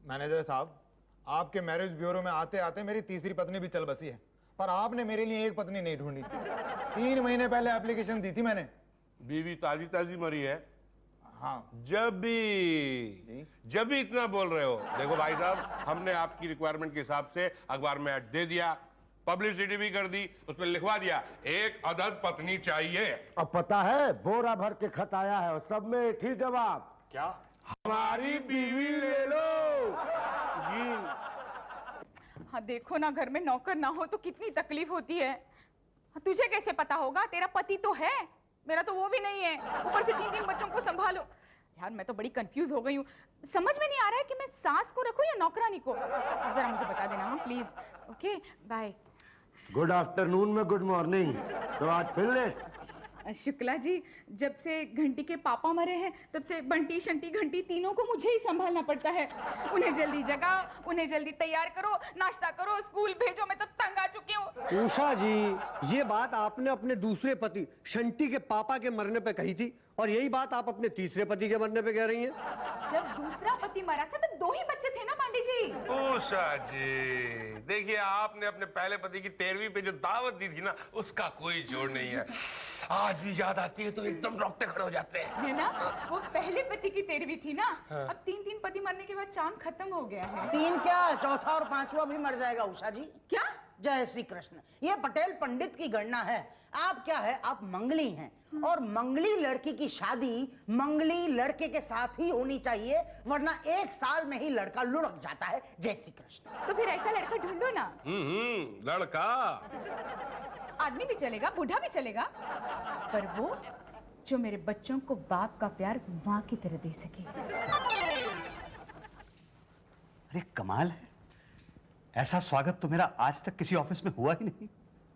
Manager साहब, आपके marriage bureau में आते आते मेरी तीसरी पत्नी भी चल बसी है, पर आपने मेरे लिए एक पत्नी नहीं ढूंढी। 3 महीने पहले एप्लीकेशन दी थी मैंने। बीवी ताजी ताजी मरी है। हाँ जब भी इतना बोल रहे हो, देखो भाई साहब, हमने आपकी रिक्वायरमेंट के हिसाब से अखबार में ऐड दे दिया, पब्लिसिटी भी कर दी, उसमें लिखवा दिया एक अदद पत्नी चाहिए। अब पता है बोरा भर के खत आया है और सब में एक ही जवाब, क्या? हमारी बीवी ले लो। जी हाँ देखो ना, घर में नौकर ना हो तो कितनी तकलीफ होती है। हाँ, तुझे कैसे पता होगा? तेरा पति तो है, मेरा तो वो भी नहीं है, ऊपर से 3 बच्चों को संभालो। यार मैं तो बड़ी कंफ्यूज हो गई हूँ, समझ में नहीं आ रहा है कि मैं सास को रखूं या नौकरानी को। जरा मुझे बता देना हाँ please. Okay bye. Good afternoon में गुड मॉर्निंग। तो आज फिर लेट? शुक्ला जी, जब से घंटी के पापा मरे हैं तब से बंटी शंटी घंटी तीनों को मुझे ही संभालना पड़ता है। उन्हें जल्दी जगाओ, उन्हें जल्दी तैयार करो, नाश्ता करो, स्कूल भेजो, मैं तो तंग आ चुकी हूँ। उषा जी, ये बात आपने अपने दूसरे पति शंटी के पापा के मरने पे कही थी और यही बात आप अपने तीसरे पति के मरने पे कह रही हैं। जब दूसरा पति मरा था तब 2 ही बच्चे थे ना पांडे जी। उषा जी, देखिए आपने अपने पहले पति की 13वीं पे जो दावत दी थी ना, उसका कोई जोड़ नहीं है। आज भी याद आती है तो एकदम रोंगटे खड़े हो जाते हैं। है ना, वो पहले पति की 13वीं थी ना। हाँ। अब 3 पति मरने के बाद चांद खत्म हो गया है। 3 क्या, चौथा और 5वां भी मर जाएगा उषा जी। क्या? जय श्री कृष्ण। ये पटेल पंडित की गणना है। आप क्या है, आप मंगली हैं और मंगली लड़की की शादी मंगली लड़के के साथ ही होनी चाहिए, वरना 1 साल में ही लड़का लुढ़क जाता है। जय श्री कृष्ण। तो फिर ऐसा लड़का ढूंढो ना। लड़का आदमी भी चलेगा, बूढ़ा भी चलेगा, पर वो जो मेरे बच्चों को बाप का प्यार माँ की तरह दे सके। अरे कमाल है, ऐसा स्वागत तो मेरा आज तक किसी ऑफिस में हुआ ही नहीं।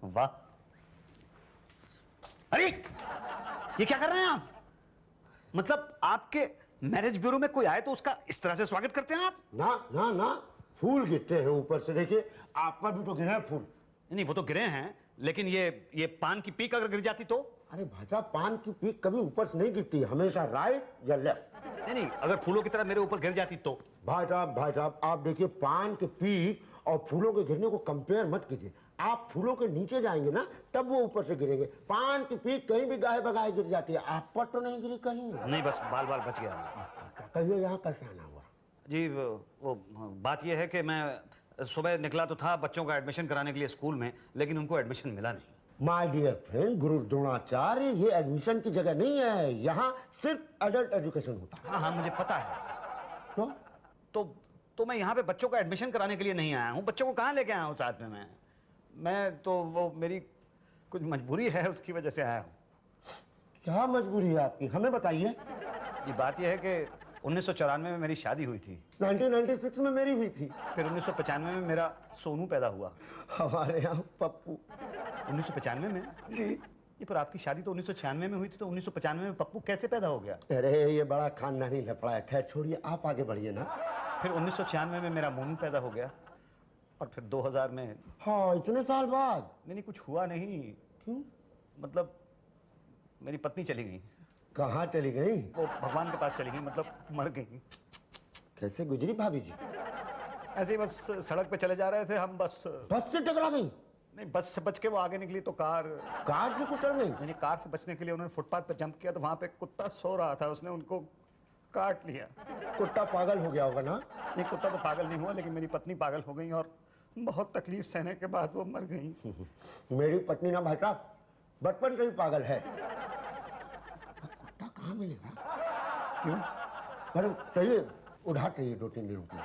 वाह। अरे ये क्या कर रहे हैं आप? मतलब आपके मैरिज ब्यूरो में कोई आए तो उसका इस तरह से स्वागत करते हैं आप? ना ना ना, फूल गिरते हैं ऊपर से। देखिए आप पर भी तो गिरे हैं फूल। नहीं, वो तो गिरे हैं, लेकिन ये पान की पीक अगर गिर जाती तो? अरे भाई, पान की पीक कभी ऊपर से नहीं गिरती, हमेशा राइट या लेफ्ट। नहीं, अगर फूलों की तरह मेरे ऊपर गिर जाती तो? भाई साहब आप देखिए, पान के पीक और फूलों के गिरने को कंपेयर मत कीजिए। आप फूलों के नीचे जाएंगे ना, तब वो ऊपर से गिरेंगे। पान की पीक कहीं भी गाय बगाए गिर जाती है, आप पर तो नहीं गिरी कहीं? नहीं, बस बाल बाल बच गया। कहिए यहाँ कैसे आना हुआ? जी वो बात यह है कि मैं सुबह निकला तो था बच्चों का एडमिशन कराने के लिए स्कूल में, लेकिन उनको एडमिशन मिला नहीं। माय डियर फ्रेंड, गुरु द्रोणाचार्य, ये एडमिशन की जगह नहीं है। यहाँ सिर्फ एडल्ट एजुकेशन होता है। हाँ हाँ, मुझे पता है। तो मैं यहाँ पे बच्चों का एडमिशन कराने के लिए नहीं आया हूँ। बच्चों को कहाँ लेके आया हूँ साथ में? मैं तो वो मेरी कुछ मजबूरी है, उसकी वजह से आया हूँ। क्या मजबूरी है आपकी, हमें बताइए। ये बात यह है कि 1994 में मेरी शादी हुई थी। 1996 में मेरी हुई थी। फिर 1995 में मेरा सोनू पैदा हुआ। हमारे यहाँ पप्पू। 1995 में? जी। ये पर आपकी शादी तो 1996 में हुई थी, तो 1995 में पप्पू कैसे पैदा हो गया? अरे ये बड़ा खानदानी लफड़ा है, खैर छोड़िए, आप आगे बढ़िए ना। फिर 1996 में मेरा मोनू पैदा हो गया और फिर 2000 में। हाँ, इतने साल बाद? नहीं, कुछ हुआ नहीं। क्यों? मतलब मेरी पत्नी चली गई। कहाँ चली गई? वो भगवान के पास चली गई, मतलब मर गई। कैसे गुजरी भाभी जी? ऐसे ही बस सड़क पे चले जा रहे थे हम, बस से टकरा गई? नहीं, बस से बच के वो आगे निकली तो कार से कुचल गई? नहीं, कार से बचने के लिए उन्होंने फुटपाथ पे जंप किया, तो वहां पे कुत्ता सो रहा था, उसने उनको काट लिया। कुत्ता पागल हो गया होगा ना? नहीं, कुत्ता तो पागल नहीं हुआ, लेकिन मेरी पत्नी पागल हो गई और बहुत तकलीफ सहने के बाद वो मर गई। मेरी पत्नी ना भाई साहब बचपन से ही पागल है। कुत्ता कहाँ मिलेगा? क्यों? अरे चाहिए, उधार चाहिए 2-3 दिनों की।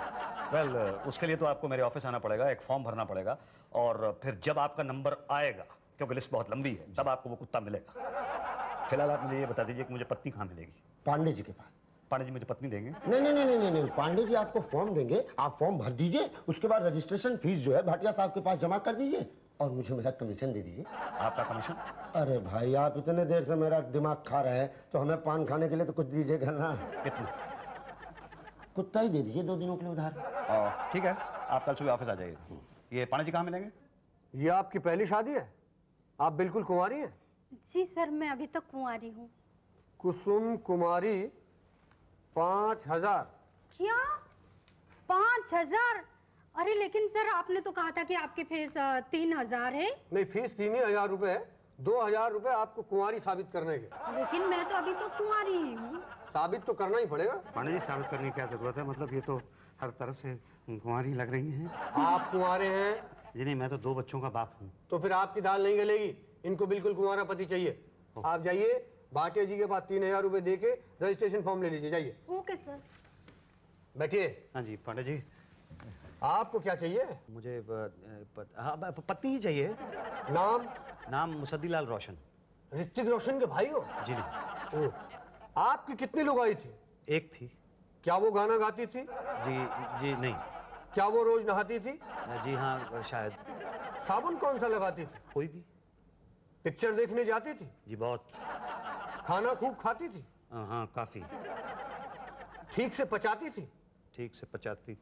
वेल, उसके लिए तो आपको मेरे ऑफिस आना पड़ेगा, एक फॉर्म भरना पड़ेगा, और फिर जब आपका नंबर आएगा, क्योंकि लिस्ट बहुत लंबी है, तब आपको वो कुत्ता मिलेगा। फिलहाल आप मुझे ये बता दीजिए कि मुझे पत्नी कहाँ मिलेगी? पांडे जी के पास। पांडे जी मुझे पत्नी देंगे? नहीं, पांडे जी आपको फॉर्म देंगे, आप फॉर्म भर दीजिए, उसके बाद रजिस्ट्रेशन फीस जो है भाटिया साहब के पास जमा कर दीजिए और मुझे मेरा कमीशन दे दीजिए। आपका कमीशन? अरे भाई, आप इतने देर से मेरा दिमाग खा रहे हैं, तो हमें पान खाने के लिए तो कुछ दीजिएगा ना। कितना? कुत्ता ही दे दीजिए 2 दिनों के लिए उधार। ठीक है, आप कल सुबह ऑफिस आ जाइएगा। ये पांडे जी कहाँ मिलेंगे? ये आपकी पहली शादी है? आप बिल्कुल कुंवारी हैं? जी सर, मैं अभी तक कुंवारी हूँ। कुसुम कुमारी 5000। क्या 5,000? अरे लेकिन सर आपने तो कहा था कि आपकी फीस 3,000 है। नहीं, फीस 3,000 रुपए है। 2,000 रुपए आपको कुंवारी साबित करने के। लेकिन मैं तो अभी तो कुंवारी ही हूँ। साबित तो करना ही पड़ेगा। पांडे जी, साबित करने की क्या जरूरत है? मतलब ये तो हर तरफ से कुंवारी लग रही हैं। आप कुंवारे हैं? जी नहीं, मैं तो 2 बच्चों का बाप हूँ। तो फिर आपकी दाल नहीं गलेगी। इनको बिल्कुल कुंवारा पति चाहिए। आप जाइए भाटिया जी के पास 3,000 रुपए दे के रजिस्ट्रेशन फॉर्म ले लीजिए। जाइए, ओके सर। बैठिए। हाँ जी पांडे जी, आपको क्या चाहिए? मुझे पत्नी ही चाहिए। नाम? नाम मुसद्दीलाल रोशन। ऋतिक रोशन के भाई हो? जी नहीं। ओह, आपकी कितनी लोग आई थी? एक थी। क्या वो गाना गाती थी? जी नहीं। क्या वो रोज नहाती थी? जी हाँ, शायद। साबुन कौन सा लगाती थी? कोई भी। पिक्चर देखने जाती थी? जी बहुत। खाना खूब खाती थी? हाँ काफी। ठीक से पचाती थी? ठीक से पचाती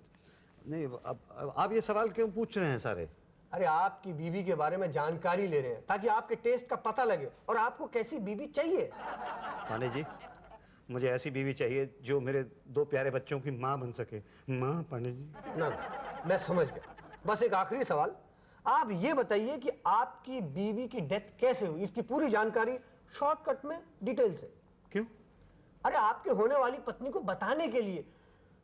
नहीं। अब आप ये सवाल क्यों पूछ रहे हैं सारे? अरे आपकी बीवी के बारे में जानकारी ले रहे हैं ताकि आपके टेस्ट का पता लगे और आपको कैसी बीवी चाहिए। पांडे जी, मुझे ऐसी बीवी चाहिए जो मेरे 2 प्यारे बच्चों की माँ बन सके। माँ पांडे जी। ना, मैं समझ गया। बस एक आखिरी सवाल, आप ये बताइए कि आपकी बीवी की डेथ कैसे हुई, इसकी पूरी जानकारी शॉर्टकट में डिटेल से। क्यों? अरे आपके होने वाली पत्नी को बताने के लिए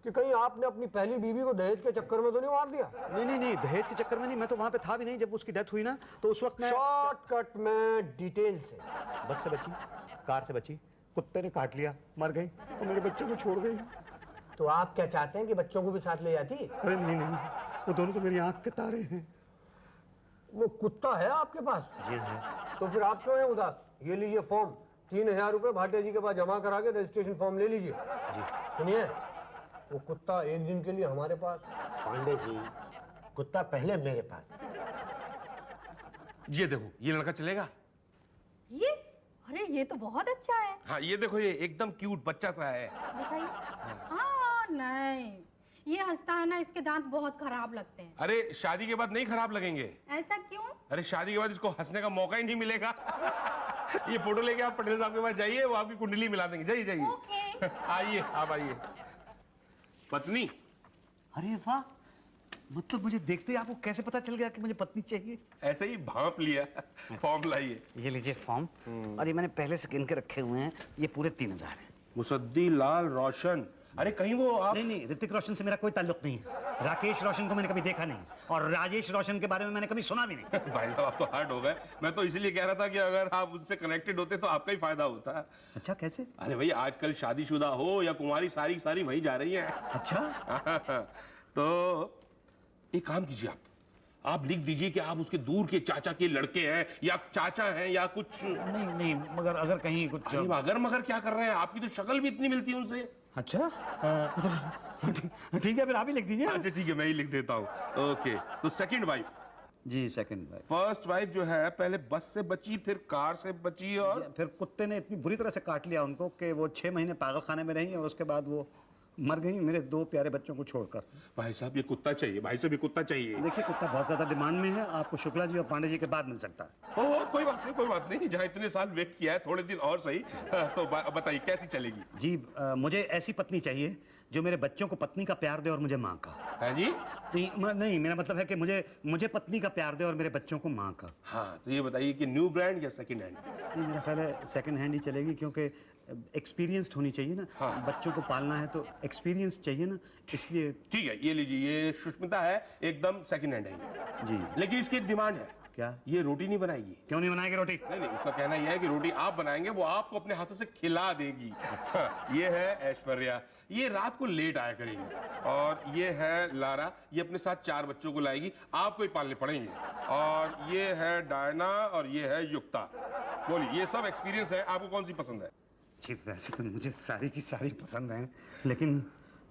कि कहीं आपने अपनी पहली बीवी को दहेज के चक्कर में तो नहीं मार दिया। नहीं, दहेज के चक्कर में नहीं। मैं तो वहां पे था भी नहीं जब उसकी डेथ हुई ना, तो उस वक्त मैं शॉर्टकट में डिटेल से। बस से बची, कार से बची, कुत्ते ने काट लिया, मर गई और मेरे बच्चों को छोड़ गई। तो आप क्या चाहते हैं कि बच्चों को भी साथ ले जाती? अरे नहीं, वो दोनों तो मेरी आंख के तारे हैं। वो कुत्ता है आपके पास? जी हाँ। तो फिर आप क्यों हैं उदास? ये लीजिए फॉर्म, 3,000 रुपए भाटिया जी के पास जमा करा के रजिस्ट्रेशन फॉर्म ले लीजिए। जी। सुनिए, वो कुत्ता एक दिन के लिए हमारे पास। पांडे जी, कुत्ता पहले मेरे पास। ये देखो, ये लड़का चलेगा? ये? अरे ये तो बहुत अच्छा है। हाँ, ये देखो, ये एकदम क्यूट बच्चा सा है। दिखाइए। हाँ नहीं, ये हंसता है ना, इसके दांत बहुत खराब लगते हैं। अरे शादी के बाद नहीं खराब लगेंगे। ऐसा क्यों? अरे शादी के बाद इसको हंसने का मौका ही नहीं मिलेगा। ये फोटो लेके आप पटेल साहब के पास जाइए, वो आपकी कुंडली मिला देंगे। जाइए। ओके। आइए, आप आइए। पत्नी? अरे वाह, मतलब मुझे देखते ही आपको कैसे पता चल गया कि मुझे पत्नी चाहिए? ऐसे ही भांप लिया। फॉर्म लाइए। ये लीजिए फॉर्म, और ये मैंने पहले से गिन के रखे हुए हैं। ये पूरे 3,000 हैं। मुसद्दीलाल रोशन। अरे कहीं वो आप नहीं, ऋतिक रोशन से मेरा कोई ताल्लुक नहीं है। राकेश रोशन को मैंने कभी देखा नहीं, और राजेश रोशन के बारे में मैंने कभी सुना भी नहीं। भाई साहब, आप तो हार्ड हो गए। मैं तो इसीलिए कह रहा था कि अगर आप उनसे कनेक्टेड होते तो आपका ही फायदा होता। अच्छा, कैसे? अरे भाई, आजकल शादीशुदा हो या कुंवारी, सारी सारी वही जा रही है। अच्छा। तो एक काम कीजिए, आप लिख दीजिए कि आप उसके दूर के चाचा के लड़के हैं या चाचा हैं या कुछ। नहीं, मगर अगर कहीं कुछ। अरे मगर मगर क्या कर रहे हैं? आपकी तो शक्ल भी इतनी मिलती है उनसे। अच्छा, ठीक है, फिर आप ही लिख दीजिए। अच्छा ठीक है, मैं ही लिख देता हूँ। ओके, तो सेकंड वाइफ। जी, सेकंड वाइफ। फर्स्ट वाइफ जो है, पहले बस से बची, फिर कार से बची, और फिर कुत्ते ने इतनी बुरी तरह से काट लिया उनको कि वो 6 महीने पागल खाने में रही, और उसके बाद वो मर गई मेरे 2 प्यारे बच्चों को छोड़कर। भाई साहब, ये कुत्ता चाहिए। भाई साहब, ये कुत्ता चाहिए। देखिए, कुत्ता बहुत ज्यादा डिमांड में है, आपको शुक्ला जी और पांडे जी के बाद मिल सकता है। ओ, कोई बात नहीं। जहाँ इतने साल वेट किया है, थोड़े दिन और सही। तो बताइए कैसी चलेगी? जी, मुझे ऐसी पत्नी चाहिए जो मेरे बच्चों को पत्नी का प्यार दे और मुझे माँ का। है जी? नहीं, मेरा मतलब है कि मुझे पत्नी का प्यार दे और मेरे बच्चों को माँ का। हाँ, तो ये बताइए कि न्यू ब्रांड या सेकंड हैंड? मेरा ख्याल है सेकंड हैंड ही चलेगी, क्योंकि एक्सपीरियंस्ड होनी चाहिए ना। हाँ। बच्चों को पालना है तो एक्सपीरियंस चाहिए ना, इसलिए। ठीक है, ये लीजिए। ये सुष्मिता है, एकदम सेकंड हैंड है जी। लेकिन इसकी डिमांड है। क्या? ये रोटी नहीं बनाएगी। क्यों नहीं बनाएगी रोटी? नहीं, उसका कहना यह है कि रोटी आप बनाएंगे, वो आपको अपने हाथों से खिला देगी। ये है ऐश्वर्या, ये रात को लेट आया करेगी। और ये है लारा, ये अपने साथ 4 बच्चों को लाएगी, आपको ही पालने पड़ेंगे। और ये है डायना, और ये है युक्ता। बोलिए, ये सब एक्सपीरियंस है, आपको कौन सी पसंद है? जी, वैसे तो मुझे सारी की सारी पसंद हैं, लेकिन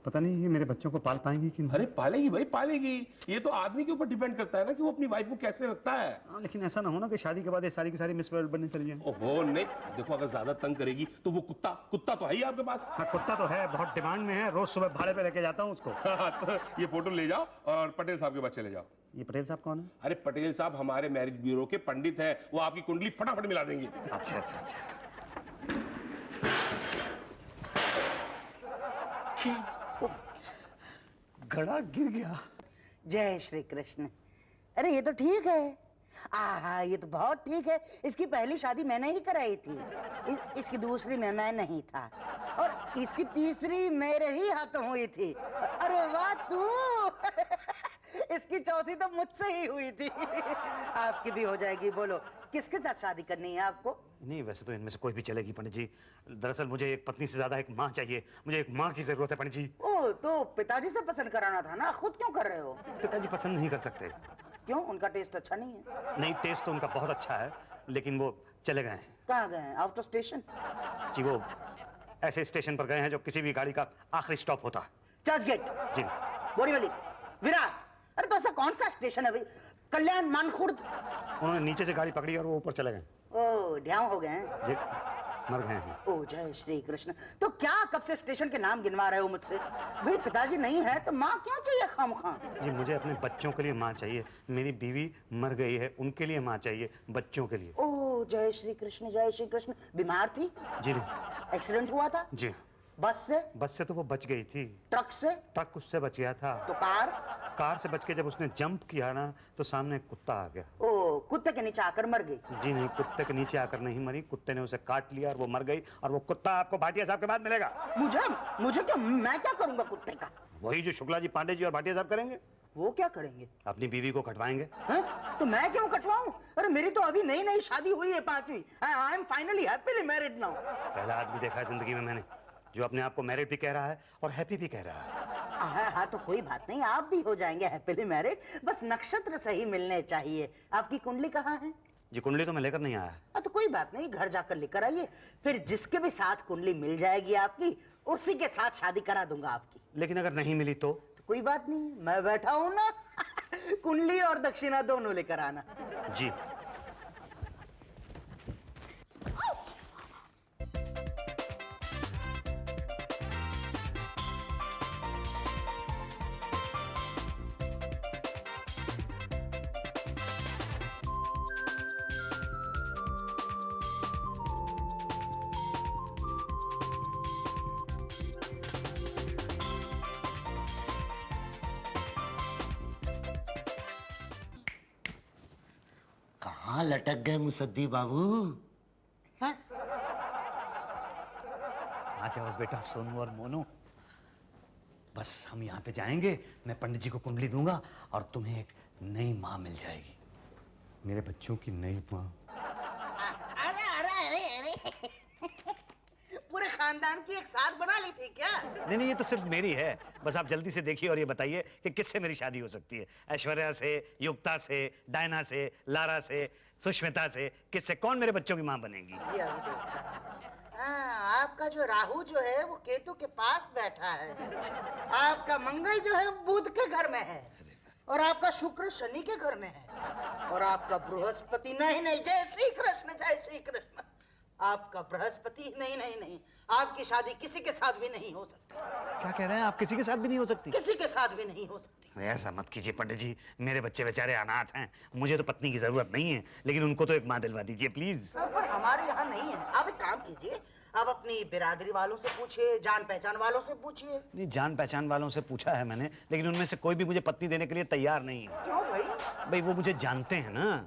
पता नहीं ये मेरे बच्चों को पाल पाएंगी कि नहीं। अरे पालेगी भाई, पालेगी। ये तो आदमी के ऊपर डिपेंड करता है ना कि वो अपनी वाइफ को कैसे रखता है। हाँ, लेकिन ऐसा ना हो ना कि शादी के बाद ये सारी की सारी मिस वर्ल्ड बनने चली जाए। ओहो नहीं, देखो अगर ज्यादा तंग करेगी तो वो कुत्ता तो है ही आपके पास। हाँ, कुत्ता तो है, बहुत डिमांड में है, रोज सुबह भाड़े पे लेके जाता हूँ उसको। तो ये फोटो ले जाओ और पटेल साहब के पास चले जाओ। ये पटेल साहब कौन है? अरे पटेल साहब हमारे मैरिज ब्यूरो के पंडित हैं, वो आपकी कुंडली फटाफट मिला देंगे। अच्छा। घड़ा गिर गया। जय श्री कृष्ण। अरे ये तो ठीक है। आहा, ये तो बहुत ठीक है। इसकी पहली शादी मैंने ही कराई थी। इसकी दूसरी में मैं नहीं था और इसकी तीसरी मेरे ही हाथों हुई थी। अरे वाह तू। इसकी चौथी तो मुझसे ही हुई थी। आपकी भी हो जाएगी। बोलो किसके साथ शादी करनी है आपको? नहीं, वैसे तो इनमें से कोई भी चलेगी पंडित जी। दरअसल मुझे एक पत्नी से ज्यादा एक माँ चाहिए। मुझे एक माँ की जरूरत है पंडित जी। ओ, तो पिताजी से पसंद कराना था ना, खुद क्यों कर रहे हो? पिताजी पसंद नहीं कर सकते। क्यों? उनका टेस्ट अच्छा नहीं है? नहीं, टेस्ट तो उनका बहुत अच्छा है, लेकिन वो चले गए हैं। कहाँ गए हैं? Out of station? जी, वो ऐसे स्टेशन पर गए हैं जो किसी भी गाड़ी का आखिरी स्टॉप होता है। चर्च गेट? जी। बोरीवली? विराट? अरे तो ऐसा कौन सा स्टेशन है भाई? कल्याण, मानखुर्द? उन्होंने नीचे से गाड़ी पकड़ी और वो ऊपर चले गए। ओ, ढ्याव हो गए हैं? जी, मर गए हैं। ओ जय श्री कृष्ण। तो क्या कब से स्टेशन के नाम गिनवा रहे हो मुझसे? भाई पिताजी नहीं है तो माँ क्यों चाहिए खामखा? जी, मुझे अपने बच्चों के लिए माँ चाहिए। मेरी बीवी मर गई है, उनके लिए माँ चाहिए, बच्चों के लिए। ओ जय श्री कृष्ण, जय श्री कृष्ण। बीमार थी? जी नहीं। एक्सीडेंट हुआ था? जी। बस से? बस से तो वो बच गई थी। ट्रक से? ट्रक उससे बच गया था। तो कार? कार से बच के जब उसने जंप किया ना तो सामने कुत्ता आ गया। ओ, कुत्ते के नीचे आकर मर गई? जी नहीं, कुत्ते के नीचे आकर नहीं मरी, कुत्ते ने उसे काट लिया और वो मर गई। और वो कुत्ता आपको भाटिया साहब के बाद मिलेगा। मुझे? मुझे क्या? मैं क्या करूंगा कुत्ते का? वही जो शुक्ला जी, पांडे जी और भाटिया साहब करेंगे। वो क्या करेंगे? अपनी बीवी को कटवाएंगे। हैं? तो मैं क्यों कटवाऊं? अरे मेरी तो अभी नई नई शादी हुई है, 5वीं। I am finally happily married now. पहला आदमी देखा है जिंदगी में मैंने जो अपने आप को मैरिड भी कह रहा है और हैप्पी भी कह रहा है। हाँ, तो कोई बात नहीं, आप भी हो जाएंगे हैप्पीली मैरिड। बस नक्षत्र सही मिलने चाहिए। आपकी कुंडली कहाँ है? जी, कुंडली तो मैं लेकर नहीं आया। तो कोई बात नहीं, घर जाकर लेकर आइए। फिर जिसके भी साथ कुंडली मिल जाएगी आपकी, उसी के साथ शादी करा दूंगा आपकी। लेकिन अगर नहीं मिली तो कोई बात नहीं, मैं बैठा हूं ना। कुंडली और दक्षिणा दोनों लेकर आना। जी। कहाँ लटक गए मुसद्दी बाबू? हाँ? आ जाओ बेटा सोनू और मोनू। बस हम यहाँ पे जाएंगे, मैं पंडित जी को कुंडली दूंगा और तुम्हें एक नई माँ मिल जाएगी, मेरे बच्चों की नई माँ। अरे अरे अरे अरे पूरे खानदान की एक साथ बना ली थी क्या? नहीं नहीं, ये तो सिर्फ मेरी है। बस आप जल्दी से देखिए और ये बताइए कि किससे मेरी शादी हो सकती है। ऐश्वर्या से, युक्ता से, डायना से, लारा से, सुष्मिता से, किससे? कौन मेरे बच्चों की माँ बनेगी? जी अभी देखता हूँ। हाँ, आपका जो राहु जो है वो केतु के पास बैठा है। आपका मंगल जो है वो बुध के घर में है और आपका शुक्र शनि के घर में है और आपका बृहस्पति नहीं नहीं, जय श्री कृष्ण, जय श्री कृष्ण। आपका बृहस्पति नहीं नहीं नहीं, आपकी शादी किसी के साथ भी नहीं हो सकती। क्या कह रहे हैं आप? किसी के साथ भी नहीं हो सकती? किसी के साथ भी नहीं हो सकती। अरे ऐसा मत कीजिए पंडित जी, मेरे बच्चे बेचारे अनाथ हैं। मुझे तो पत्नी की जरूरत नहीं है, लेकिन उनको तो एक माँ दिलवा दीजिए प्लीज। पर हमारे यहाँ नहीं है। आप एक काम कीजिए, आप अपनी बिरादरी वालों से पूछिए, जान पहचान वालों से पूछिए। नहीं, जान पहचान वालों से पूछा है मैंने, लेकिन उनमें से कोई भी मुझे पत्नी देने के लिए तैयार नहीं है। क्यों भाई? भाई वो मुझे जानते हैं ना,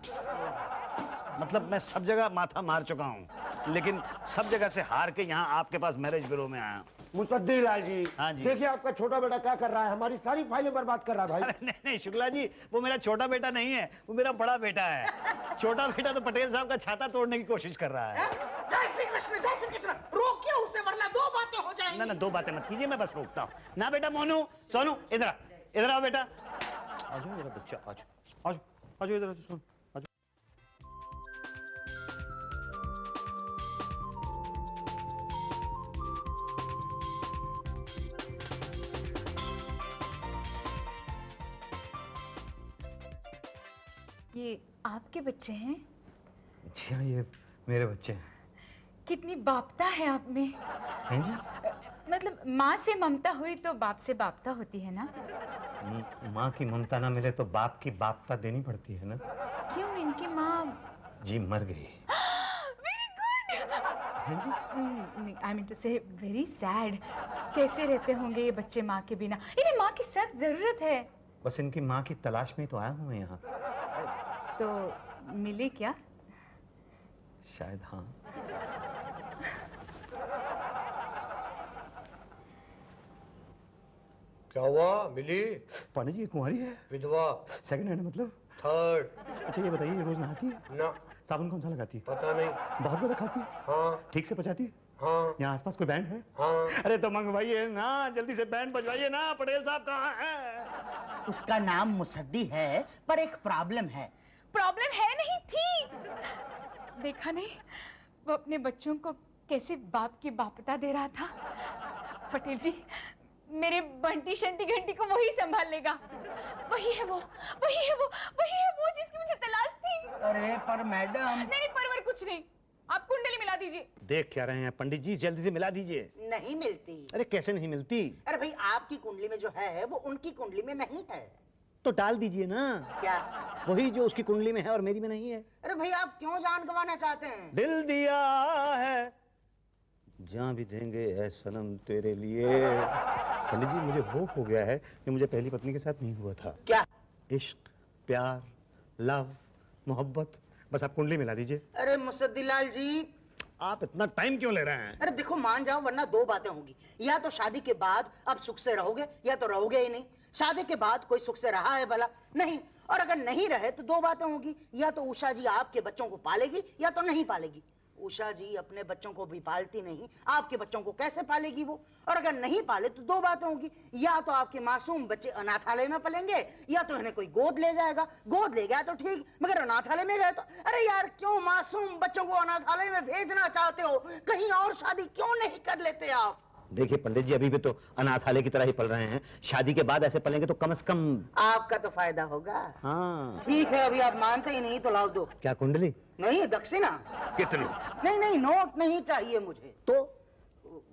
मतलब मैं सब जगह माथा मार चुका हूँ, लेकिन सब जगह से हार के यहाँ आपके पास मैरिज ब्यूरो में आया हूँ। मुसद्दी लाल जी, हाँ जी। देखिए आपका छोटा बेटा क्या कर रहा है, हमारी सारी फाइलें बर्बाद कर रहा है भाई। अरे नहीं नहीं शुक्ला जी, वो मेरा छोटा बेटा नहीं है, वो मेरा बड़ा बेटा है। छोटा बेटा तो पटेल साहब का छाता तोड़ने की कोशिश कर रहा है। जय श्री कृष्ण, जय श्री कृष्ण। रोकिए उसे वरना दो बातें हो जाएंगी। ना ना, दो बातें मत कीजिए, मैं बस रोकता हूँ ना। बेटा मोनू, सोनू, इधर इधर आओ बेटा। आ जाओ मेरा बच्चा, आ जाओ आ जाओ आ जाओ, इधर सुन। ये आपके बच्चे हैं? जी हाँ, ये मेरे बच्चे हैं। कितनी बापता है आप में। हैं जी? मतलब माँ से ममता हुई तो बाप से बापता होती है ना? माँ की ममता ना मिले तो बाप की बापता देनी पड़ती है ना। क्यों? इनकी माँ जी मर गई। Very good. I mean to say very sad. कैसे रहते होंगे ये बच्चे माँ के बिना? इन्हें माँ की सख्त जरूरत है। बस इनकी माँ की तलाश में ही तो आया हूँ मैं यहाँ। तो मिले क्या? शायद हाँ। क्या हुआ? मिली? पंडित जी, ये कुंवारी है? विधवा? सेकंड हैंड मतलब? थर्ड? अच्छा ये बताइए, ये रोज नहाती है? ना, साबुन कौन सा लगाती है? पता नहीं। बहुत ज्यादा खाती है? हाँ ठीक से पचाती है? हाँ यहाँ आसपास कोई बैंड है? हाँ। अरे तो मंगवाइए ना, जल्दी से बैंड बजवाइए ना। पटेल साहब कहाँ हैं? उसका नाम मुसद्दी है, पर एक प्रॉब्लम है। प्रॉब्लम है नहीं थी। देखा नहीं वो अपने बच्चों को कैसे बाप की बापता दे रहा था। पटेल जी, मेरे बंटी शंटी घंटी को वही संभाल लेगा। वही है वो जिसकी मुझे तलाश थी। अरे पर मैडम। नहीं पर कुछ नहीं, आप कुंडली मिला दीजिए। देख क्या रहे हैं पंडित जी, जल्दी से मिला दीजिए। नहीं मिलती। अरे कैसे नहीं मिलती? अरे भाई, आपकी कुंडली में जो है वो उनकी कुंडली में नहीं है। तो डाल दीजिए ना। क्या? वही जो उसकी कुंडली में है और मेरी में नहीं है। अरे भाई, आप क्यों जान गंवाना चाहते हैं? दिल दिया है, जान भी देंगे ऐ सनम तेरे लिए। पंडित जी, मुझे वो हो गया है कि मुझे पहली पत्नी के साथ नहीं हुआ था। क्या? इश्क, प्यार, लव, मोहब्बत। बस आप कुंडली मिला दीजिए। अरे मुसद्दीलाल जी, आप इतना टाइम क्यों ले रहे हैं? अरे देखो, मान जाओ वरना दो बातें होंगी। या तो शादी के बाद अब सुख से रहोगे, या तो रहोगे ही नहीं। शादी के बाद कोई सुख से रहा है भला? नहीं। और अगर नहीं रहे तो दो बातें होंगी। या तो उषा जी आपके बच्चों को पालेगी या तो नहीं पालेगी। उषा जी अपने बच्चों को भी पालती नहीं, आपके बच्चों को कैसे पालेगी वो? और अगर नहीं पाले तो दो बातें होंगी। या तो आपके मासूम बच्चे अनाथालय में पलेंगे, या तो इन्हें कोई गोद ले जाएगा। गोद ले गया तो ठीक, मगर अनाथालय में गए तो? अरे यार, क्यों मासूम बच्चों को अनाथालय में भेजना चाहते हो? कहीं और शादी क्यों नहीं कर लेते आप? देखिए पंडित जी, अभी भी तो अनाथालय की तरह ही पल रहे हैं। शादी के बाद ऐसे पलेंगे तो कम से कम आपका तो फायदा होगा। हाँ। ठीक है, अभी आप मानते ही नहीं तो लाओ दो। क्या कुंडली? नहीं, दक्षिणा। कितनी? नहीं, नोट नहीं चाहिए मुझे। तो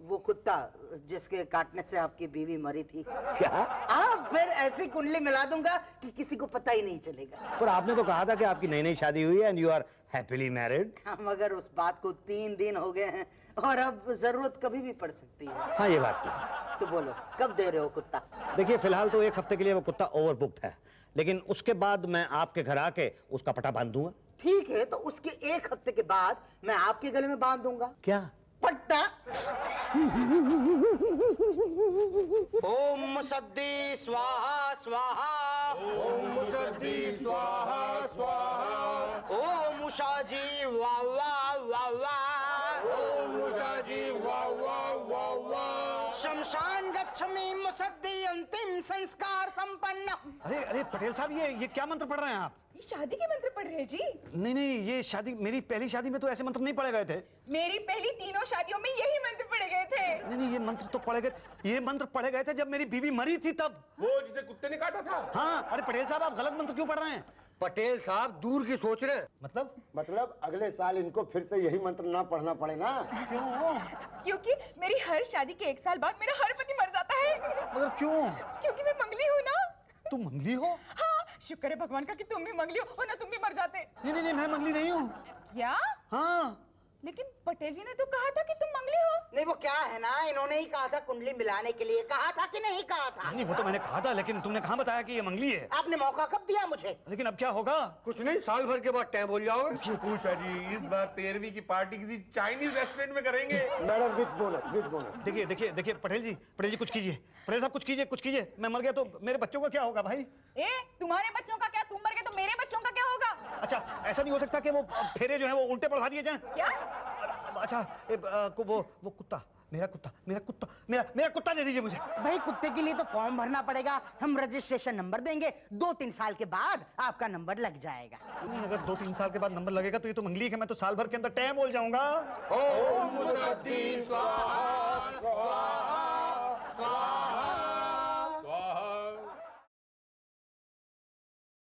वो कुत्ता जिसके काटने से आपकी बीवी मरी थी। क्या? आप फिर ऐसी कुंडली मिला दूंगा कि किसी को पता ही नहीं चलेगा। पर आपने तो कहा था कि आपकी नई नई शादी हुई है and you are happily married. मगर उस बात को 3 दिन हो गए हैं और अब जरूरत कभी भी पड़ सकती है। हाँ, ये बात तो है। तो बोलो, कब दे रहे हो कुत्ता? देखिए, फिलहाल तो 1 हफ्ते के लिए वो कुत्ता ओवरबुक्ड है, लेकिन उसके बाद मैं आपके घर आके उसका पटा बांध दूंगा। ठीक है, तो उसके 1 हफ्ते के बाद मैं आपके गले में बांध दूंगा। क्या? पट्टा। ओम मुसद्दी स्वाहा स्वाहा। ओम मुसद्दी स्वाहा स्वाहा। ओम उषा जी वाह वाह वाह वाह। ओम उषा जी वाह वाह वाह वाह। शमशान गच्छमि मुसद्दी अंतिम संस्कार संपन्न। अरे पटेल साहब, ये क्या मंत्र पढ़ रहे हैं आप? ये शादी के मंत्र पढ़ रहे हैं जी। नहीं, ये शादी, मेरी पहली शादी में तो ऐसे मंत्र नहीं पढ़े गए थे। मेरी पहली 3 शादियों में यही मंत्र पढ़े गए थे। नहीं, ये मंत्र तो पढ़े गए, ये मंत्र पढ़े गए थे जब मेरी बीवी मरी थी तब। वो जिसे कुत्ते ने काटा था। हाँ। अरे पटेल साहब, आप गलत मंत्र क्यों पढ़ रहे हैं? पटेल साहब दूर की सोच रहे हैं। मतलब अगले साल इनको फिर से यही मंत्र ना पढ़ना पड़े ना। क्योंकि मेरी हर शादी के 1 साल बाद मेरा हर पति मर जाता है। मगर क्यों? क्योंकि मैं मंगली हूँ ना। तुम मंगली हो? हाँ, शुक्र है भगवान का कि तुम भी मंगली हो, वरना तुम भी मर जाते। नहीं, मैं मंगली नहीं हूँ। क्या? हाँ। लेकिन पटेल जी ने तो कहा था कि तुम मंगली हो। नहीं, वो क्या है ना, इन्होंने ही कहा था कुंडली मिलाने के लिए। कहा था कि नहीं कहा था? नहीं, वो तो मैंने कहा था, लेकिन तुमने कहाँ बताया कि ये मंगली है? आपने मौका कब दिया मुझे? लेकिन अब क्या होगा? कुछ नहीं, साल भर के बाद टाइम बोल जाओगे। उषा जी, इस बार 13वीं की पार्टी किसी चाइनीज रेस्टोरेंट में करेंगे। Madam with bonus. देखिए पटेल जी कुछ कीजिए। पटेल साहब कुछ कीजिए। मैं मर गया तो मेरे बच्चों का क्या होगा भाई? तुम्हारे बच्चों का क्या? तुम मर गए तो मेरे बच्चों का क्या होगा? अच्छा, ऐसा नहीं हो सकता कि वो फेरे जो है वो उल्टे पढ़वा दिए जाएं? क्या? अच्छा, वो कुत्ता, मेरा कुत्ता दे दीजिए मुझे। भाई, कुत्ते के लिए तो फॉर्म भरना पड़ेगा। हम रजिस्ट्रेशन नंबर देंगे, 2-3 साल के बाद आपका नंबर लग जाएगा। नहीं, अगर 2-3 साल के बाद नंबर लगेगा तो ये तो मंगली है। मैं तो साल भर के अंदर टैम बोल जाऊंगा। ओम मुसद्दी स्वाहा स्वाहा।